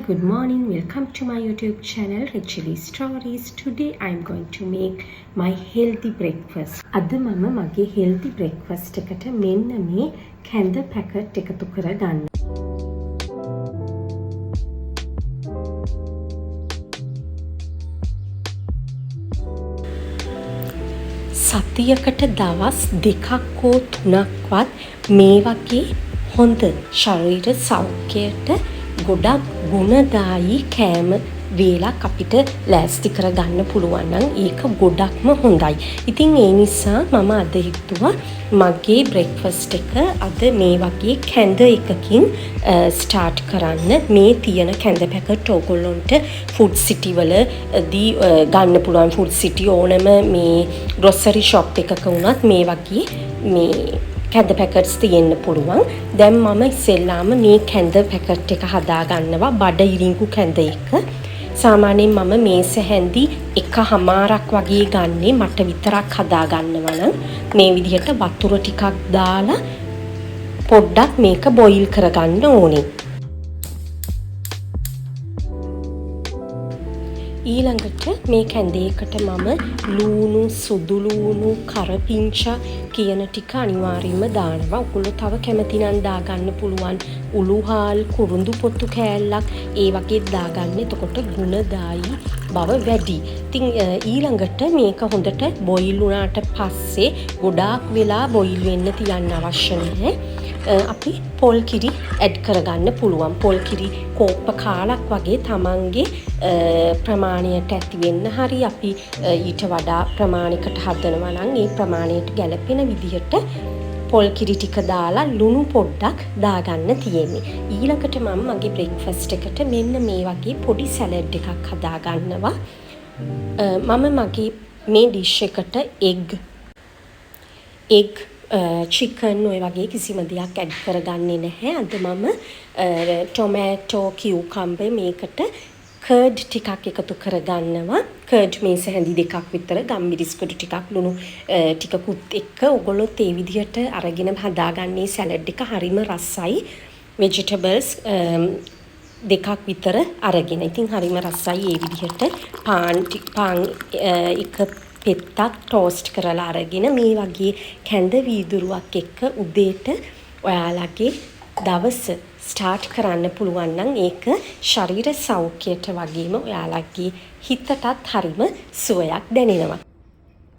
good morning. Welcome to my YouTube channel Richly Stories. Today I am going to make my healthy breakfast. අද මම මගේ healthy breakfast එකට මෙන්න මේ කැඳ packet එකතු කරගන්න. සතියකට දවස් දෙකක් හෝ තුනක්වත් මේ වගේ හොඳ ශරීර සෞඛ්‍යයට ගොඩක් ගුණදායී කෑම වේලක් අපිට ලෑස්ති කරගන්න පුළුවන් නම් ඒක ගොඩක්ම හොඳයි. ඉතින් ඒ නිසා මම අද හිතුවා මගේ බ්‍රෙක්ෆාස්ට් එක අද මේ වගේ කැඳ එකකින් ස්ටාර්ට් කරන්න. මේ තියෙන කැඳ පැකට් ඕගොල්ලොන්ට ෆුඩ් සිටි වලදී ගන්න පුළුවන්. ෆුඩ් සිටි ඕනම මේ ග්‍රොසරි ෂොප් එකක වුණත් මේ වගේ මේ කැඳ පැකට්ස් තියෙන්න පුළුවන්. දැන් මම ඉස්සෙල්ලාම මේ කැඳ පැකට් එක හදා ගන්නවා. බඩ ඉරිඟු කැඳ එක. සාමාන්‍යයෙන් මම මේස හැන්දි 1/2ක් වගේ ගන්නේ මට විතරක් හදා ගන්නවා නම් මේ විදිහට වතුර ටිකක් දාලා පොඩ්ඩක් මේක බොයිල් කරගන්න ඕනේ. ඊළඟට මේ කැඳේකට මම ලූණු, සුදු ලූණු, කරපිංචා කියන ටික අනිවාර්යයෙන්ම දානවා. ඔයගොල්ලෝ තව කැමති නම් දාගන්න පුළුවන්. උළුහාල්, කුරුඳු පොතු කෑල්ලක් ඒ වගේ දාගන්න. එතකොට ගුණදායී බව වැඩි. ඉතින් ඊළඟට මේක හොඳට බොයිල් වුණාට පස්සේ ගොඩාක් වෙලා බොයිල් වෙන්න තියන්න අවශ්‍ය නැහැ. අපි පොල් කිරි ඇඩ් කරගන්න පුළුවන්. පොල් කිරි කෝප්ප කාලක් වගේ තමන්ගේ ප්‍රමාණයට ඇති වෙන්න හරි අපි ඊට වඩා ප්‍රමාණයකට හදනවා නම් ඒ ප්‍රමාණයට ගැලපෙන විදිහට පොල් කිරි ටික දාලා ලුණු පොඩ්ඩක් දාගන්න තියෙන්නේ. ඊළඟට මම මගේ බ්‍රෙක්ෆාස්ට් එකට මෙන්න මේ වගේ පොඩි සැලඩ් එකක් හදා ගන්නවා. මම මගේ මේ ඩිෂ් එකට එග් චිකන් ඔය වගේ කිසිම දෙයක් ඇඩ් කරගන්නේ නැහැ. අද මම ටොමැටෝ, කියුකම්බර් මේකට කර්ඩ් ටිකක් එකතු කරගන්නවා. කර්ඩ් මේස හැඳි දෙකක් විතර, ගම්මිරිස් කුඩු ටිකක්, ලුණු ටිකකුත් එක්ක ඔයගොල්ලෝ ඒ විදිහට අරගෙන හදාගන්නේ සැලඩ් එක හරිම රසයි. ভেජිටබල්ස් දෙකක් විතර අරගෙන. ඉතින් හරිම රසයි. ඒ විදිහට පාන් එක පෙත්තක් ටෝස්ට් කරලා අරගෙන මේ වගේ කැඳ වීදුරුවක් එක්ක උදේට ඔයාලගේ දවස ස්ටාර්ට් කරන්න පුළුවන් නම් ඒක ශරීර සෞඛ්‍යයට වගේම ඔයාලගේ හිතටත් හරිම සුවයක් දැනෙනවා.